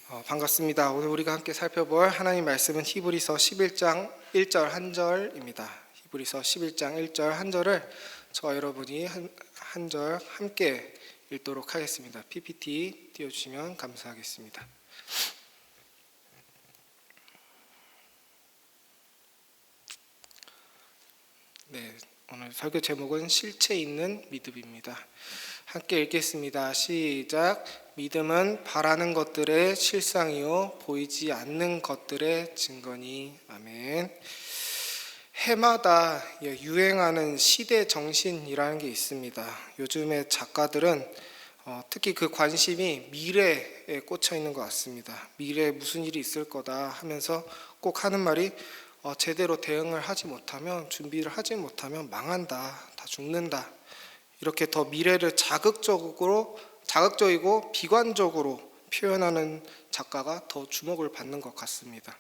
반갑습니다. 오늘 우리가 함께 살펴볼 하나님 말씀은 히브리서 11장 1절 한 절입니다. 히브리서 11장 1절 한 절을 저와 여러분이 한 절 함께 읽도록 하겠습니다. PPT 띄워주시면 감사하겠습니다. 네, 오늘 설교 제목은 실체 있는 믿음입니다. 함께 읽겠습니다. 시작. 믿음은 바라는 것들의 실상이요 보이지 않는 것들의 증거니. 아멘. 해마다 유행하는 시대 정신이라는 게 있습니다. 요즘의 작가들은 특히 그 관심이 미래에 꽂혀 있는 것 같습니다. 미래에 무슨 일이 있을 거다 하면서 꼭 하는 말이 제대로 대응을 하지 못하면, 준비를 하지 못하면 망한다, 다 죽는다. 이렇게 더 미래를 자극적이고 비관적으로 표현하는 작가가 더 주목을 받는 것 같습니다.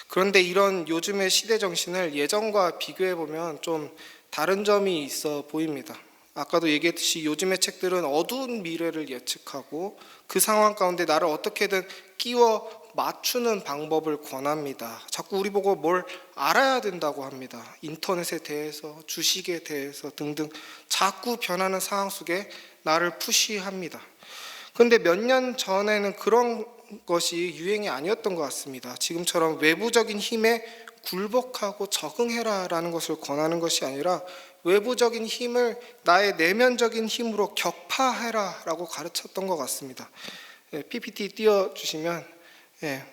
그런데 이런 요즘의 시대 정신을 예전과 비교해 보면 좀 다른 점이 있어 보입니다. 아까도 얘기했듯이 요즘의 책들은 어두운 미래를 예측하고 그 상황 가운데 나를 어떻게든 끼워 맞추는 방법을 권합니다. 자꾸 우리 보고 뭘 알아야 된다고 합니다. 인터넷에 대해서, 주식에 대해서 등등 자꾸 변하는 상황 속에 나를 푸시합니다. 그런데 몇 년 전에는 그런 것이 유행이 아니었던 것 같습니다. 지금처럼 외부적인 힘에 굴복하고 적응해라라는 것을 권하는 것이 아니라 외부적인 힘을 나의 내면적인 힘으로 격파해라라고 가르쳤던 것 같습니다. PPT 띄워주시면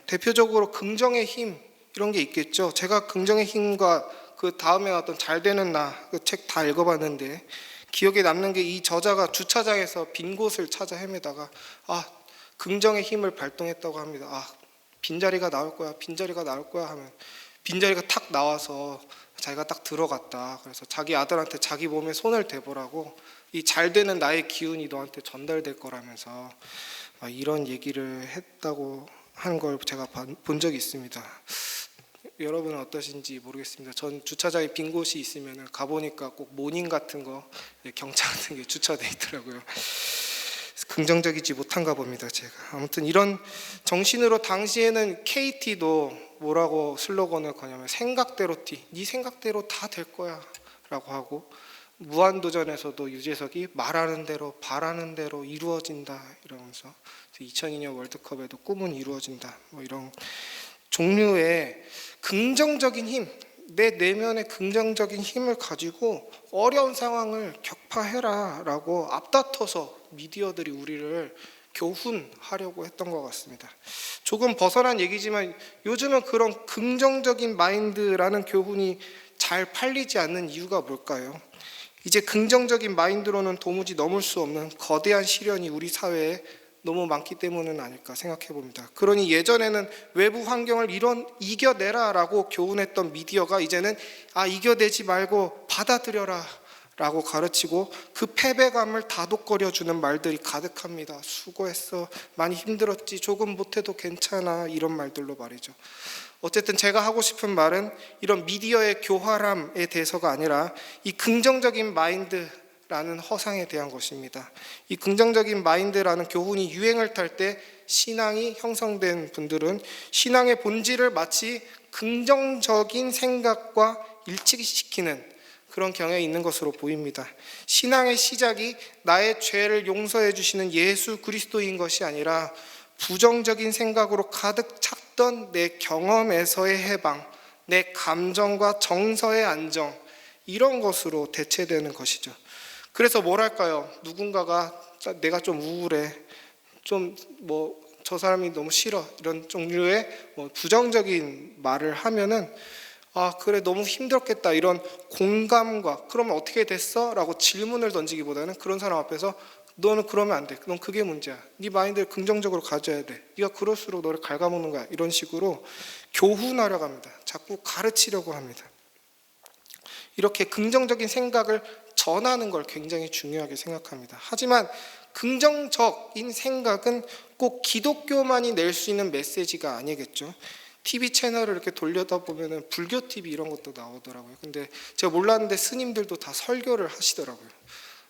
대표적으로 긍정의 힘 이런 게 있겠죠. 제가 긍정의 힘과 그 다음에 왔던 잘 되는 나 그 책 다 읽어봤는데 기억에 남는 게 이 저자가 주차장에서 빈 곳을 찾아 헤매다가 긍정의 힘을 발동했다고 합니다. 빈자리가 나올 거야 하면 빈자리가 탁 나와서 자기가 딱 들어갔다. 그래서 자기 아들한테 자기 몸에 손을 대보라고, 이 잘 되는 나의 기운이 너한테 전달될 거라면서 이런 얘기를 했다고 하는 걸 제가 본 적이 있습니다. 여러분은 어떠신지 모르겠습니다. 전 주차장에 빈 곳이 있으면 가보니까 꼭 모닝 같은 거, 경차 같은 게 주차돼 있더라고요. 긍정적이지 못한가 봅니다, 제가. 아무튼 이런 정신으로 당시에는 KT도 뭐라고 슬로건을 거냐면 생각대로 뛰, 네 생각대로 다 될 거야 라고 하고, 무한도전에서도 유재석이 말하는 대로 바라는 대로 이루어진다 이러면서 2002년 월드컵에도 꿈은 이루어진다 이런 종류의 긍정적인 힘, 내 내면의 긍정적인 힘을 가지고 어려운 상황을 격파해라 라고 앞다퉈서 미디어들이 우리를 교훈하려고 했던 것 같습니다. 조금 벗어난 얘기지만 요즘은 그런 긍정적인 마인드라는 교훈이 잘 팔리지 않는 이유가 뭘까요? 이제 긍정적인 마인드로는 도무지 넘을 수 없는 거대한 시련이 우리 사회에 너무 많기 때문은 아닐까 생각해 봅니다. 그러니 예전에는 외부 환경을 이겨내라 라고 교훈했던 미디어가 이제는 이겨내지 말고 받아들여라 라고 가르치고 그 패배감을 다독거려주는 말들이 가득합니다. 수고했어, 많이 힘들었지, 조금 못해도 괜찮아, 이런 말들로 말이죠. 어쨌든 제가 하고 싶은 말은 이런 미디어의 교활함에 대해서가 아니라 이 긍정적인 마인드라는 허상에 대한 것입니다. 이 긍정적인 마인드라는 교훈이 유행을 탈 때 신앙이 형성된 분들은 신앙의 본질을 마치 긍정적인 생각과 일치시키는 그런 경향이 있는 것으로 보입니다. 신앙의 시작이 나의 죄를 용서해 주시는 예수 그리스도인 것이 아니라 부정적인 생각으로 가득 찼던 내 경험에서의 해방, 내 감정과 정서의 안정, 이런 것으로 대체되는 것이죠. 그래서 뭐랄까요? 누군가가 내가 좀 우울해, 저 사람이 너무 싫어, 이런 종류의 부정적인 말을 하면은 그래 너무 힘들었겠다, 이런 공감과 그러면 어떻게 됐어? 라고 질문을 던지기보다는 그런 사람 앞에서 너는 그러면 안 돼, 넌 그게 문제야, 네 마인드를 긍정적으로 가져야 돼, 네가 그럴수록 너를 갉아먹는 거야, 이런 식으로 교훈하려고 합니다. 자꾸 가르치려고 합니다. 이렇게 긍정적인 생각을 전하는 걸 굉장히 중요하게 생각합니다. 하지만 긍정적인 생각은 꼭 기독교만이 낼 수 있는 메시지가 아니겠죠. TV 채널을 이렇게 돌려다 보면은 불교 TV 이런 것도 나오더라고요. 근데 제가 몰랐는데 스님들도 다 설교를 하시더라고요.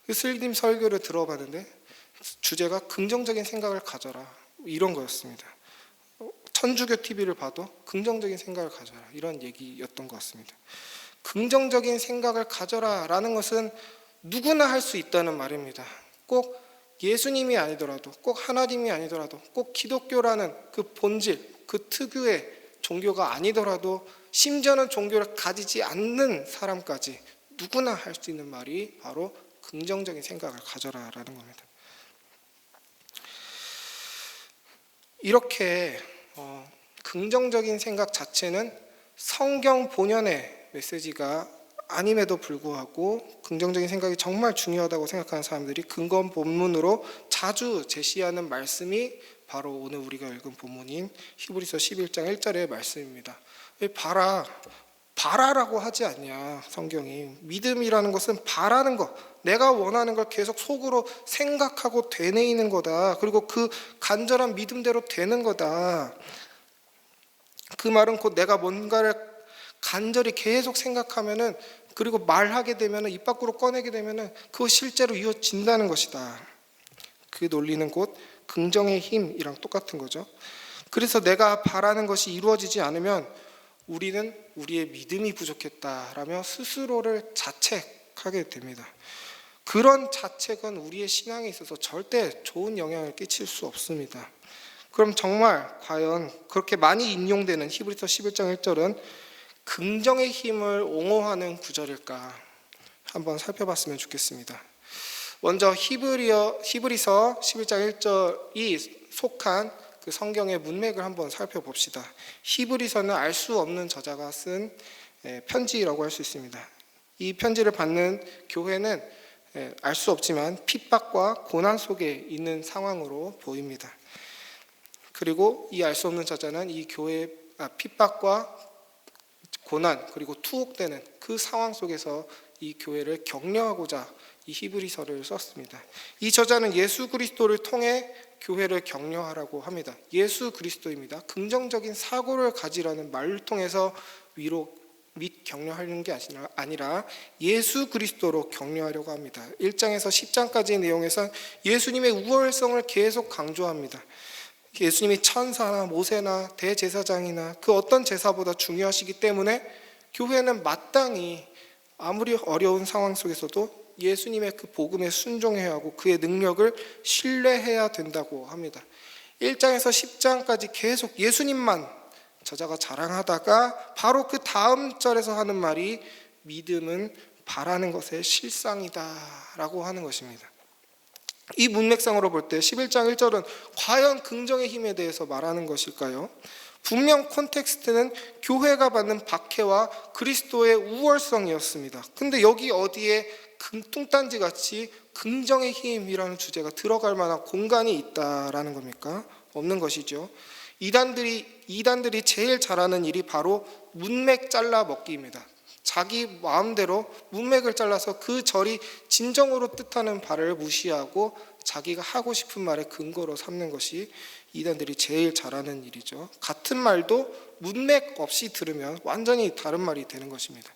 그 스님 설교를 들어봤는데 주제가 긍정적인 생각을 가져라, 이런 거였습니다. 천주교 TV를 봐도 긍정적인 생각을 가져라, 이런 얘기였던 것 같습니다. 긍정적인 생각을 가져라라는 것은 누구나 할 수 있다는 말입니다. 꼭 예수님이 아니더라도, 꼭 하나님이 아니더라도, 꼭 기독교라는 그 본질, 그 특유의 종교가 아니더라도, 심지어는 종교를 가지지 않는 사람까지 누구나 할 수 있는 말이 바로 긍정적인 생각을 가져라라는 겁니다. 이렇게 긍정적인 생각 자체는 성경 본연의 메시지가 아님에도 불구하고 긍정적인 생각이 정말 중요하다고 생각하는 사람들이 근거 본문으로 자주 제시하는 말씀이 바로 오늘 우리가 읽은 본문인 히브리서 11장 1절의 말씀입니다. 왜 바라라고 하지 않냐, 성경이. 믿음이라는 것은 바라는 것, 내가 원하는 걸 계속 속으로 생각하고 되뇌이는 거다. 그리고 그 간절한 믿음대로 되는 거다. 그 말은 곧 내가 뭔가를 간절히 계속 생각하면은, 그리고 말하게 되면은, 입 밖으로 꺼내게 되면은 그거 실제로 이루어진다는 것이다. 그 논리는 곧 긍정의 힘이랑 똑같은 거죠. 그래서 내가 바라는 것이 이루어지지 않으면 우리는 우리의 믿음이 부족했다라며 스스로를 자책하게 됩니다. 그런 자책은 우리의 신앙에 있어서 절대 좋은 영향을 끼칠 수 없습니다. 그럼 정말 과연 그렇게 많이 인용되는 히브리서 11장 1절은 긍정의 힘을 옹호하는 구절일까? 한번 살펴봤으면 좋겠습니다. 먼저 히브리서 11장 1절이 속한 그 성경의 문맥을 한번 살펴봅시다. 히브리서는 알 수 없는 저자가 쓴 편지라고 할 수 있습니다. 이 편지를 받는 교회는 알 수 없지만 핍박과 고난 속에 있는 상황으로 보입니다. 그리고 이 알 수 없는 저자는 이 교회의 핍박과 고난, 그리고 투옥되는 그 상황 속에서 이 교회를 격려하고자 이 히브리서를 썼습니다. 이 저자는 예수 그리스도를 통해 교회를 격려하라고 합니다. 예수 그리스도입니다. 긍정적인 사고를 가지라는 말을 통해서 위로 및 격려하는 게 아니라 예수 그리스도로 격려하려고 합니다. 1장에서 10장까지의 내용에서 예수님의 우월성을 계속 강조합니다. 예수님이 천사나 모세나 대제사장이나 그 어떤 제사보다 중요하시기 때문에 교회는 마땅히 아무리 어려운 상황 속에서도 예수님의 그 복음에 순종해야 하고 그의 능력을 신뢰해야 된다고 합니다. 1장에서 10장까지 계속 예수님만 저자가 자랑하다가 바로 그 다음 절에서 하는 말이 믿음은 바라는 것의 실상이다 라고 하는 것입니다. 이 문맥상으로 볼 때 11장 1절은 과연 긍정의 힘에 대해서 말하는 것일까요? 분명 콘텍스트는 교회가 받는 박해와 그리스도의 우월성이었습니다. 근데 여기 어디에 뚱딴지 같이 긍정의 힘이라는 주제가 들어갈 만한 공간이 있다라는 겁니까? 없는 것이죠. 이단들이 제일 잘하는 일이 바로 문맥 잘라 먹기입니다. 자기 마음대로 문맥을 잘라서 그 절이 진정으로 뜻하는 바를 무시하고 자기가 하고 싶은 말의 근거로 삼는 것이 이단들이 제일 잘하는 일이죠. 같은 말도 문맥 없이 들으면 완전히 다른 말이 되는 것입니다.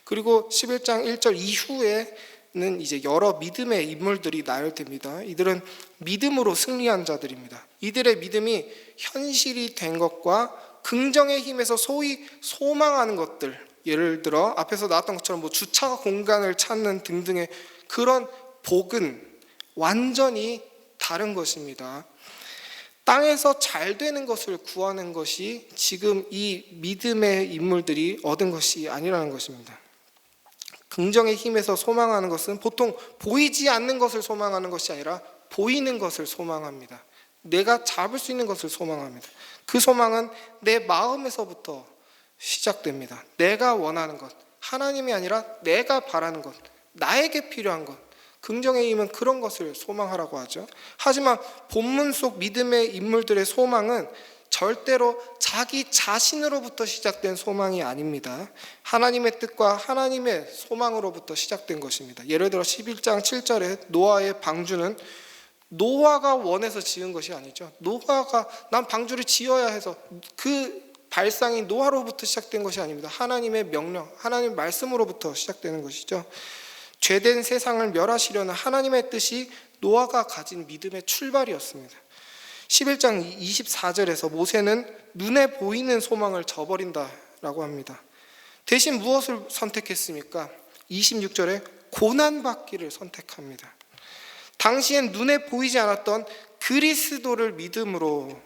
그리고 11장 1절 이후에는 이제 여러 믿음의 인물들이 나열됩니다. 이들은 믿음으로 승리한 자들입니다. 이들의 믿음이 현실이 된 것과 긍정의 힘에서 소위 소망하는 것들, 예를 들어 앞에서 나왔던 것처럼 주차 공간을 찾는 등등의 그런 복은 완전히 다른 것입니다. 땅에서 잘 되는 것을 구하는 것이 지금 이 믿음의 인물들이 얻은 것이 아니라는 것입니다. 긍정의 힘에서 소망하는 것은 보통 보이지 않는 것을 소망하는 것이 아니라 보이는 것을 소망합니다. 내가 잡을 수 있는 것을 소망합니다. 그 소망은 내 마음에서부터 시작됩니다. 내가 원하는 것, 하나님이 아니라 내가 바라는 것, 나에게 필요한 것, 긍정의 힘은 그런 것을 소망하라고 하죠. 하지만 본문 속 믿음의 인물들의 소망은 절대로 자기 자신으로부터 시작된 소망이 아닙니다. 하나님의 뜻과 하나님의 소망으로부터 시작된 것입니다. 예를 들어 11장 7절에 노아의 방주는 노아가 원해서 지은 것이 아니죠. 노아가 난 방주를 지어야 해서 그 발상이 노아로부터 시작된 것이 아닙니다. 하나님의 명령, 하나님의 말씀으로부터 시작되는 것이죠. 죄된 세상을 멸하시려는 하나님의 뜻이 노아가 가진 믿음의 출발이었습니다. 11장 24절에서 모세는 눈에 보이는 소망을 저버린다라고 합니다. 대신 무엇을 선택했습니까? 26절에 고난받기를 선택합니다. 당시엔 눈에 보이지 않았던 그리스도를 믿음으로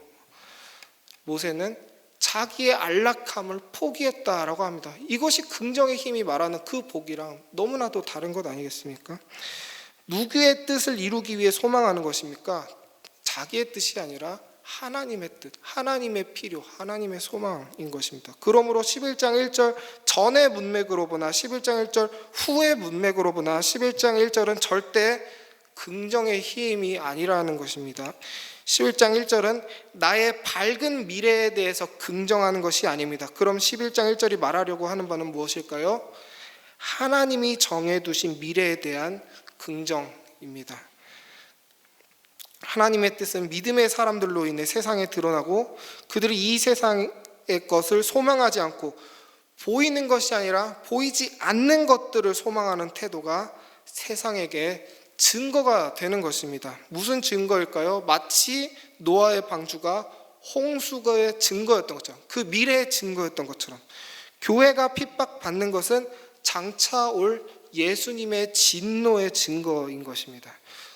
모세는 자기의 안락함을 포기했다라고 합니다. 이것이 긍정의 힘이 말하는 그 복이랑 너무나도 다른 것 아니겠습니까? 누구의 뜻을 이루기 위해 소망하는 것입니까? 자기의 뜻이 아니라 하나님의 뜻, 하나님의 필요, 하나님의 소망인 것입니다. 그러므로 11장 1절 전의 문맥으로 보나 11장 1절 후의 문맥으로 보나 11장 1절은 절대 긍정의 힘이 아니라는 것입니다. 11장 1절은 나의 밝은 미래에 대해서 긍정하는 것이 아닙니다. 그럼 11장 1절이 말하려고 하는 바는 무엇일까요? 하나님이 정해두신 미래에 대한 긍정입니다. 하나님의 뜻은 믿음의 사람들로 인해 세상에 드러나고 그들이 이 세상의 것을 소망하지 않고 보이는 것이 아니라 보이지 않는 것들을 소망하는 태도가 세상에게 증거가 되는 것입니다. 무슨 증거일까요? 마치 노아의 방주가 홍수의 증거였던 것처럼, 그 미래의 증거였던 것처럼 교회가 핍박받는 것은 장차 올 예수님의 진노의 증거인 것입니다.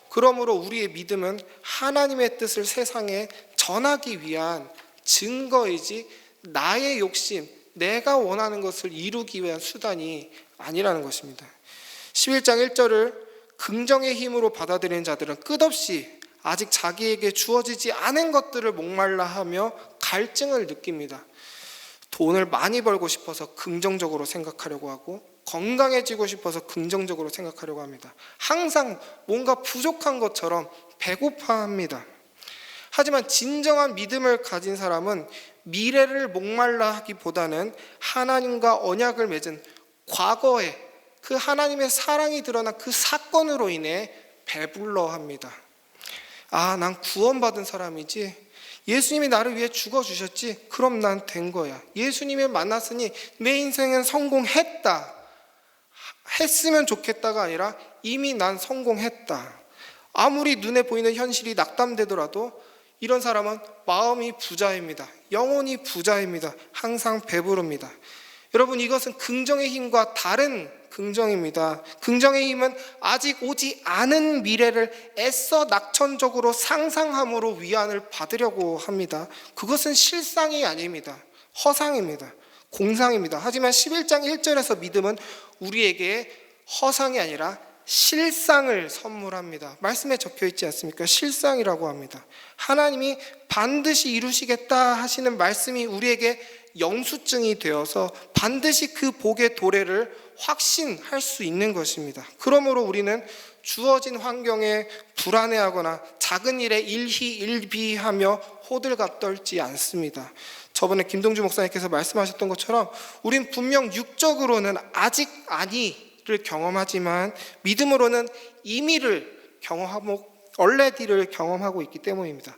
그러므로 우리의 믿음은 하나님의 뜻을 세상에 전하기 위한 증거이지 나의 욕심, 내가 원하는 것을 이루기 위한 수단이 아니라는 것입니다. 11장 1절을 긍정의 힘으로 받아들이는 자들은 끝없이 아직 자기에게 주어지지 않은 것들을 목말라 하며 갈증을 느낍니다. 돈을 많이 벌고 싶어서 긍정적으로 생각하려고 하고 건강해지고 싶어서 긍정적으로 생각하려고 합니다. 항상 뭔가 부족한 것처럼 배고파합니다. 하지만 진정한 믿음을 가진 사람은 미래를 목말라 하기보다는 하나님과 언약을 맺은 과거에 그 하나님의 사랑이 드러난 그 사건으로 인해 배불러 합니다. 아, 난 구원받은 사람이지. 예수님이 나를 위해 죽어주셨지. 그럼 난 된 거야. 예수님을 만났으니 내 인생은 성공했다. 했으면 좋겠다가 아니라 이미 난 성공했다. 아무리 눈에 보이는 현실이 낙담되더라도 이런 사람은 마음이 부자입니다. 영혼이 부자입니다. 항상 배부릅니다. 여러분, 이것은 긍정의 힘과 다른 긍정입니다. 긍정의 힘은 아직 오지 않은 미래를 애써 낙천적으로 상상함으로 위안을 받으려고 합니다. 그것은 실상이 아닙니다. 허상입니다. 공상입니다. 하지만 11장 1절에서 믿음은 우리에게 허상이 아니라 실상을 선물합니다. 말씀에 적혀 있지 않습니까? 실상이라고 합니다. 하나님이 반드시 이루시겠다 하시는 말씀이 우리에게 영수증이 되어서 반드시 그 복의 도래를 확신할 수 있는 것입니다. 그러므로 우리는 주어진 환경에 불안해하거나 작은 일에 일희일비하며 호들갑 떨지 않습니다. 저번에 김동주 목사님께서 말씀하셨던 것처럼 우린 분명 육적으로는 아직 아니를 경험하지만 믿음으로는 이미를 경험하고 얼레디를 경험하고 있기 때문입니다.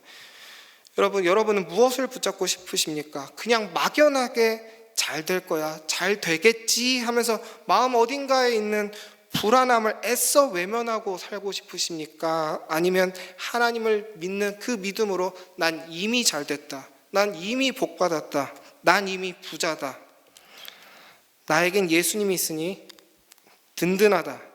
여러분은 무엇을 붙잡고 싶으십니까? 그냥 막연하게 잘 될 거야, 잘 되겠지 하면서 마음 어딘가에 있는 불안함을 애써 외면하고 살고 싶으십니까? 아니면 하나님을 믿는 그 믿음으로 난 이미 잘 됐다, 난 이미 복받았다, 난 이미 부자다, 나에겐 예수님이 있으니 든든하다,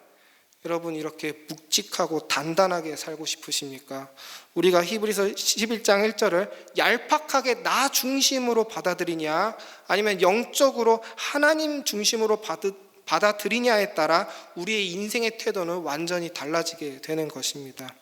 여러분 이렇게 묵직하고 단단하게 살고 싶으십니까? 우리가 히브리서 11장 1절을 얄팍하게 나 중심으로 받아들이냐 아니면 영적으로 하나님 중심으로 받아들이냐에 따라 우리의 인생의 태도는 완전히 달라지게 되는 것입니다.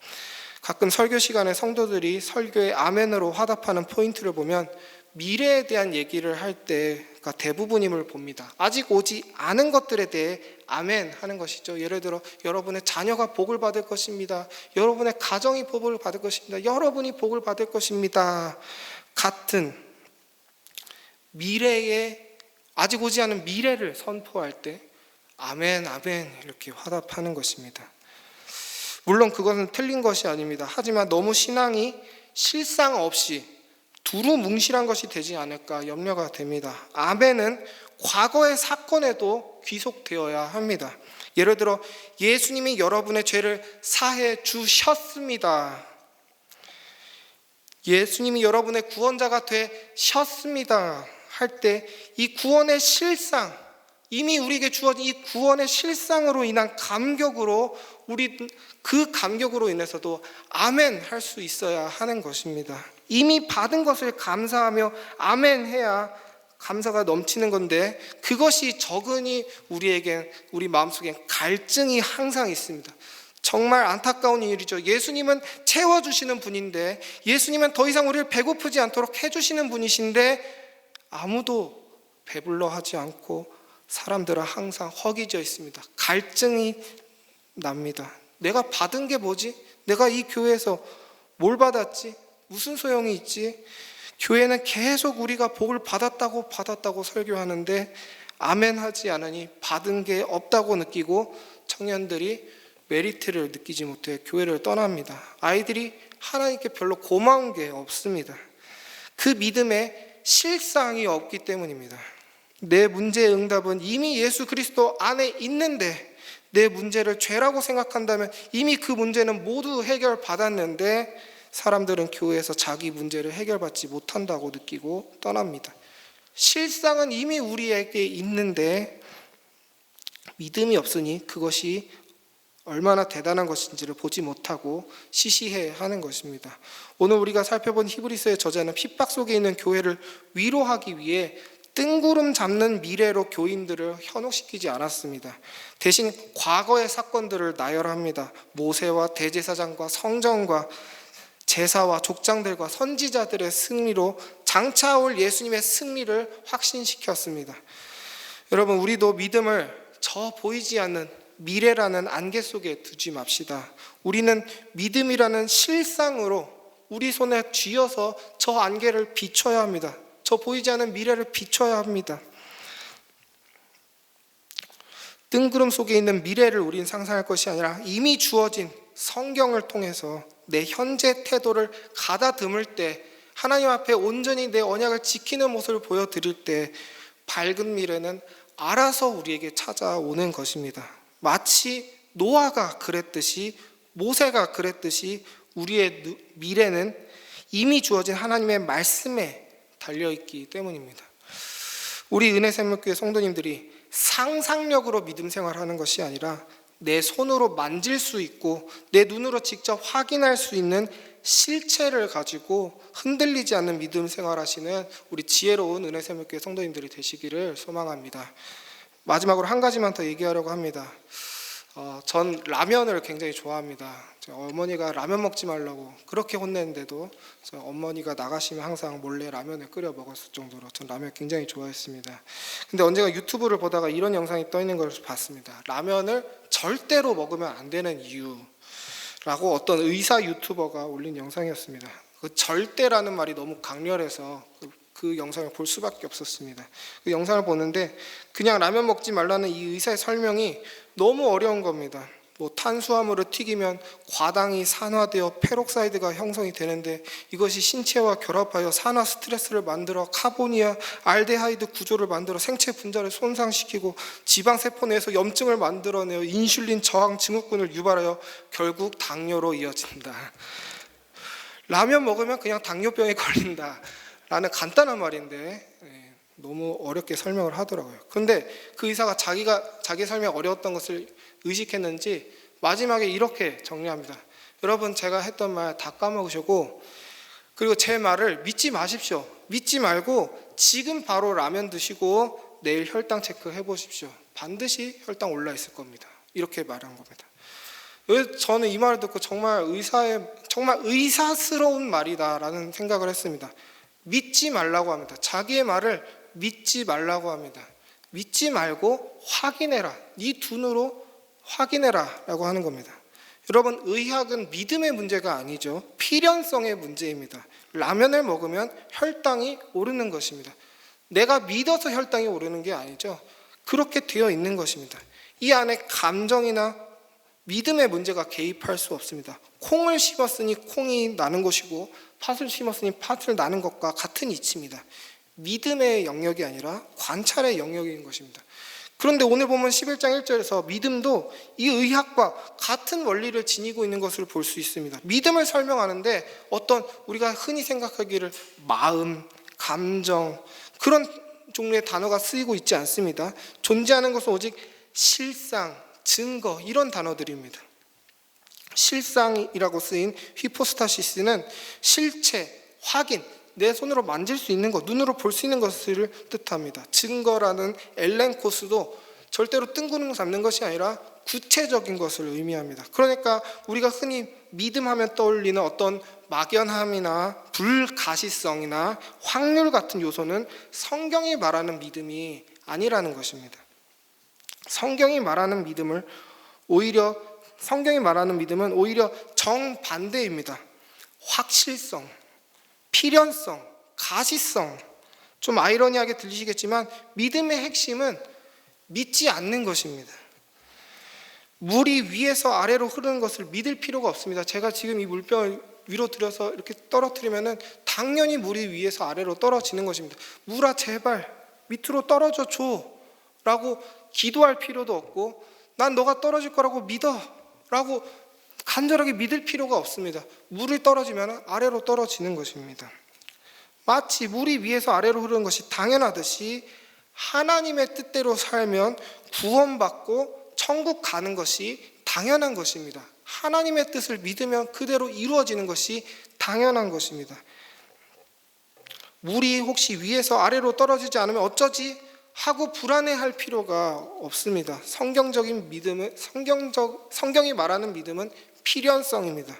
가끔 설교 시간에 성도들이 설교에 아멘으로 화답하는 포인트를 보면 미래에 대한 얘기를 할 때가 대부분임을 봅니다. 아직 오지 않은 것들에 대해 아멘 하는 것이죠. 예를 들어 여러분의 자녀가 복을 받을 것입니다. 여러분의 가정이 복을 받을 것입니다. 여러분이 복을 받을 것입니다. 같은 미래에 아직 오지 않은 미래를 선포할 때 아멘 아멘 이렇게 화답하는 것입니다. 물론 그것은 틀린 것이 아닙니다. 하지만 너무 신앙이 실상 없이 두루뭉실한 것이 되지 않을까 염려가 됩니다. 아멘은 과거의 사건에도 귀속되어야 합니다. 예를 들어 예수님이 여러분의 죄를 사해 주셨습니다. 예수님이 여러분의 구원자가 되셨습니다 할 때 이 구원의 실상, 이미 우리에게 주어진 이 구원의 실상으로 인한 감격으로 우리 그 감격으로 인해서도 아멘 할 수 있어야 하는 것입니다. 이미 받은 것을 감사하며 아멘 해야 감사가 넘치는 건데, 그것이 적으니 우리 마음속에 갈증이 항상 있습니다. 정말 안타까운 일이죠. 예수님은 채워주시는 분인데, 예수님은 더 이상 우리를 배고프지 않도록 해주시는 분이신데 아무도 배불러 하지 않고 사람들은 항상 허기져 있습니다. 갈증이 납니다. 내가 받은 게 뭐지? 내가 이 교회에서 뭘 받았지? 무슨 소용이 있지? 교회는 계속 우리가 복을 받았다고 설교하는데 아멘 하지 않으니 받은 게 없다고 느끼고 청년들이 메리트를 느끼지 못해 교회를 떠납니다. 아이들이 하나님께 별로 고마운 게 없습니다. 그 믿음에 실상이 없기 때문입니다. 내 문제의 응답은 이미 예수 그리스도 안에 있는데, 내 문제를 죄라고 생각한다면 이미 그 문제는 모두 해결받았는데 사람들은 교회에서 자기 문제를 해결받지 못한다고 느끼고 떠납니다. 실상은 이미 우리에게 있는데 믿음이 없으니 그것이 얼마나 대단한 것인지를 보지 못하고 시시해하는 것입니다. 오늘 우리가 살펴본 히브리서의 저자는 핍박 속에 있는 교회를 위로하기 위해 뜬구름 잡는 미래로 교인들을 현혹시키지 않았습니다. 대신 과거의 사건들을 나열합니다. 모세와 대제사장과 성전과 제사와 족장들과 선지자들의 승리로 장차 올 예수님의 승리를 확신시켰습니다. 여러분, 우리도 믿음을 저 보이지 않는 미래라는 안개 속에 두지 맙시다. 우리는 믿음이라는 실상으로 우리 손에 쥐어서 저 안개를 비춰야 합니다. 저 보이지 않는 미래를 비춰야 합니다. 뜬구름 속에 있는 미래를 우린 상상할 것이 아니라 이미 주어진 성경을 통해서 내 현재 태도를 가다듬을 때, 하나님 앞에 온전히 내 언약을 지키는 모습을 보여드릴 때 밝은 미래는 알아서 우리에게 찾아오는 것입니다. 마치 노아가 그랬듯이, 모세가 그랬듯이 우리의 미래는 이미 주어진 하나님의 말씀에 달려있기 때문입니다. 우리 은혜생명교회 성도님들이 상상력으로 믿음 생활하는 것이 아니라 내 손으로 만질 수 있고 내 눈으로 직접 확인할 수 있는 실체를 가지고 흔들리지 않는 믿음 생활하시는 우리 지혜로운 은혜생명교회 성도님들이 되시기를 소망합니다. 마지막으로 한 가지만 더 얘기하려고 합니다. 전 라면을 굉장히 좋아합니다. 어머니가 라면 먹지 말라고 그렇게 혼냈는데도 어머니가 나가시면 항상 몰래 라면을 끓여 먹었을 정도로 전 라면 굉장히 좋아했습니다. 근데 언젠가 유튜브를 보다가 이런 영상이 떠 있는 걸 봤습니다. 라면을 절대로 먹으면 안 되는 이유라고 어떤 의사 유튜버가 올린 영상이었습니다. 그 절대라는 말이 너무 강렬해서 그 영상을 볼 수밖에 없었습니다. 그 영상을 보는데 그냥 라면 먹지 말라는 이 의사의 설명이 너무 어려운 겁니다. 탄수화물을 튀기면 과당이 산화되어 페록사이드가 형성이 되는데 이것이 신체와 결합하여 산화 스트레스를 만들어 카보니아 알데하이드 구조를 만들어 생체 분자를 손상시키고 지방세포 내에서 염증을 만들어내어 인슐린 저항 증후군을 유발하여 결국 당뇨로 이어진다. 라면 먹으면 그냥 당뇨병에 걸린다 라는 간단한 말인데 너무 어렵게 설명을 하더라고요. 그런데 그 의사가 자기 설명이 어려웠던 것을 의식했는지 마지막에 이렇게 정리합니다. 여러분, 제가 했던 말 다 까먹으시고, 그리고 제 말을 믿지 마십시오. 믿지 말고 지금 바로 라면 드시고 내일 혈당 체크해 보십시오. 반드시 혈당 올라 있을 겁니다. 이렇게 말한 겁니다. 저는 이 말을 듣고 정말 의사스러운 말이다라는 생각을 했습니다. 믿지 말라고 합니다. 자기의 말을 믿지 말라고 합니다. 믿지 말고 확인해라. 네 눈으로 확인해라 라고 하는 겁니다. 여러분, 의학은 믿음의 문제가 아니죠. 필연성의 문제입니다. 라면을 먹으면 혈당이 오르는 것입니다. 내가 믿어서 혈당이 오르는 게 아니죠. 그렇게 되어 있는 것입니다. 이 안에 감정이나 믿음의 문제가 개입할 수 없습니다. 콩을 심었으니 콩이 나는 것이고 팥을 심었으니 팥을 나는 것과 같은 이치입니다. 믿음의 영역이 아니라 관찰의 영역인 것입니다. 그런데 오늘 보면 11장 1절에서 믿음도 이 의학과 같은 원리를 지니고 있는 것을 볼 수 있습니다. 믿음을 설명하는데 어떤 우리가 흔히 생각하기를 마음, 감정 그런 종류의 단어가 쓰이고 있지 않습니다. 존재하는 것은 오직 실상, 증거 이런 단어들입니다. 실상이라고 쓰인 히포스타시스는 실체, 확인, 내 손으로 만질 수 있는 것, 눈으로 볼 수 있는 것을 뜻합니다. 증거라는 엘렌코스도 절대로 뜬구름 잡는 것이 아니라 구체적인 것을 의미합니다. 그러니까 우리가 흔히 믿음하면 떠올리는 어떤 막연함이나 불가시성이나 확률 같은 요소는 성경이 말하는 믿음이 아니라는 것입니다. 성경이 말하는 믿음은 오히려 정반대입니다. 확실성, 필연성, 가시성. 좀 아이러니하게 들리시겠지만 믿음의 핵심은 믿지 않는 것입니다. 물이 위에서 아래로 흐르는 것을 믿을 필요가 없습니다. 제가 지금 이 물병을 위로 들여서 이렇게 떨어뜨리면은 당연히 물이 위에서 아래로 떨어지는 것입니다. 물아 제발 밑으로 떨어져 줘 라고 기도할 필요도 없고 난 너가 떨어질 거라고 믿어 라고 간절하게 믿을 필요가 없습니다. 물이 떨어지면 아래로 떨어지는 것입니다. 마치 물이 위에서 아래로 흐르는 것이 당연하듯이 하나님의 뜻대로 살면 구원받고 천국 가는 것이 당연한 것입니다. 하나님의 뜻을 믿으면 그대로 이루어지는 것이 당연한 것입니다. 물이 혹시 위에서 아래로 떨어지지 않으면 어쩌지? 하고 불안해할 필요가 없습니다. 성경적인 믿음은 성경이 말하는 믿음은 필연성입니다.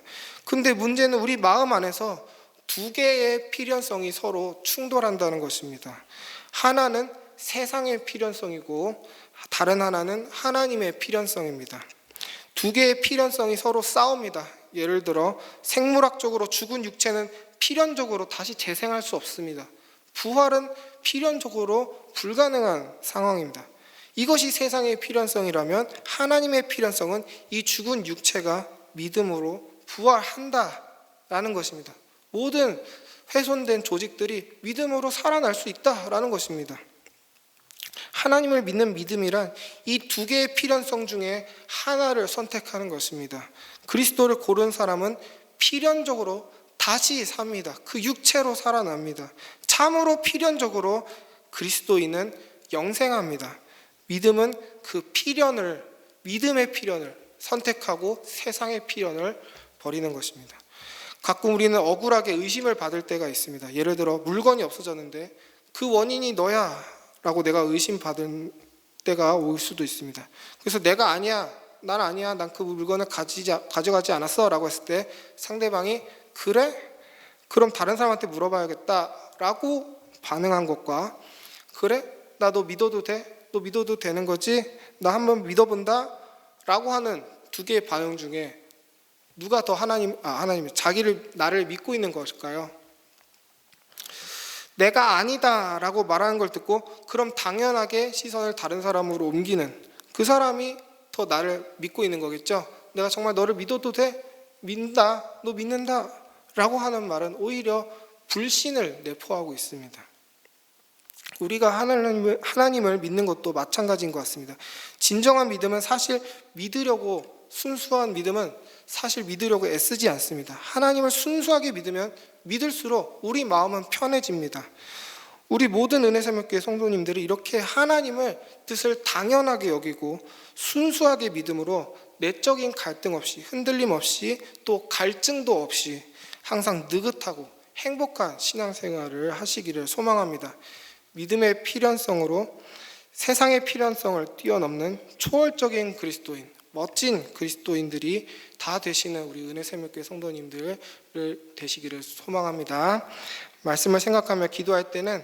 근데 문제는 우리 마음 안에서 두 개의 필연성이 서로 충돌한다는 것입니다. 하나는 세상의 필연성이고 다른 하나는 하나님의 필연성입니다. 두 개의 필연성이 서로 싸웁니다. 예를 들어 생물학적으로 죽은 육체는 필연적으로 다시 재생할 수 없습니다. 부활은 필연적으로 불가능한 상황입니다. 이것이 세상의 필연성이라면 하나님의 필연성은 이 죽은 육체가 믿음으로 부활한다라는 것입니다. 모든 훼손된 조직들이 믿음으로 살아날 수 있다라는 것입니다. 하나님을 믿는 믿음이란 이 두 개의 필연성 중에 하나를 선택하는 것입니다. 그리스도를 고른 사람은 필연적으로 다시 삽니다. 그 육체로 살아납니다. 참으로 필연적으로 그리스도인은 영생합니다. 믿음은 그 믿음의 필연을 선택하고 세상의 필연을 버리는 것입니다. 가끔 우리는 억울하게 의심을 받을 때가 있습니다. 예를 들어 물건이 없어졌는데 그 원인이 너야 라고 내가 의심받은 때가 올 수도 있습니다. 그래서 내가 아니야, 난 아니야, 난 그 물건을 가져가지 않았어 라고 했을 때 상대방이 그래? 그럼 다른 사람한테 물어봐야겠다 라고 반응한 것과 그래? 나 너 믿어도 돼? 너 믿어도 되는 거지? 나 한번 믿어본다? 라고 하는 두 개의 반응 중에 누가 더 나를 믿고 있는 것일까요? 내가 아니다 라고 말하는 걸 듣고 그럼 당연하게 시선을 다른 사람으로 옮기는 그 사람이 더 나를 믿고 있는 거겠죠. 내가 정말 너를 믿어도 돼? 믿는다, 너 믿는다 라고 하는 말은 오히려 불신을 내포하고 있습니다. 우리가 하나님을 믿는 것도 마찬가지인 것 같습니다. 진정한 믿음은 순수한 믿음은 사실 믿으려고 애쓰지 않습니다. 하나님을 순수하게 믿으면 믿을수록 우리 마음은 편해집니다. 우리 모든 은혜새벽교회 성도님들이 이렇게 하나님을 뜻을 당연하게 여기고 순수하게 믿음으로 내적인 갈등 없이 흔들림 없이 또 갈증도 없이 항상 느긋하고 행복한 신앙생활을 하시기를 소망합니다. 믿음의 필연성으로 세상의 필연성을 뛰어넘는 초월적인 그리스도인, 멋진 그리스도인들이 다 되시는 우리 은혜새벽교회 성도님들 되시기를 소망합니다. 말씀을 생각하며 기도할 때는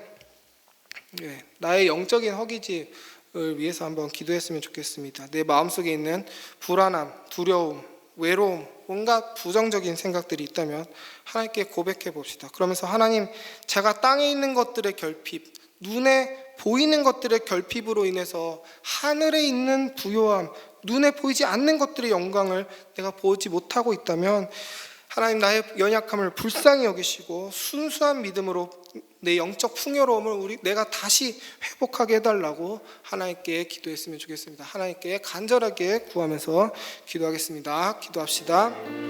나의 영적인 허기짐을 위해서 한번 기도했으면 좋겠습니다. 내 마음속에 있는 불안함, 두려움, 외로움, 온갖 부정적인 생각들이 있다면 하나님께 고백해 봅시다. 그러면서 하나님, 제가 땅에 있는 것들의 결핍, 눈에 보이는 것들의 결핍으로 인해서 하늘에 있는 부요함, 눈에 보이지 않는 것들의 영광을 내가 보지 못하고 있다면 하나님, 나의 연약함을 불쌍히 여기시고 순수한 믿음으로 내 영적 풍요로움을 내가 다시 회복하게 해달라고 하나님께 기도했으면 좋겠습니다. 하나님께 간절하게 구하면서 기도하겠습니다. 기도합시다.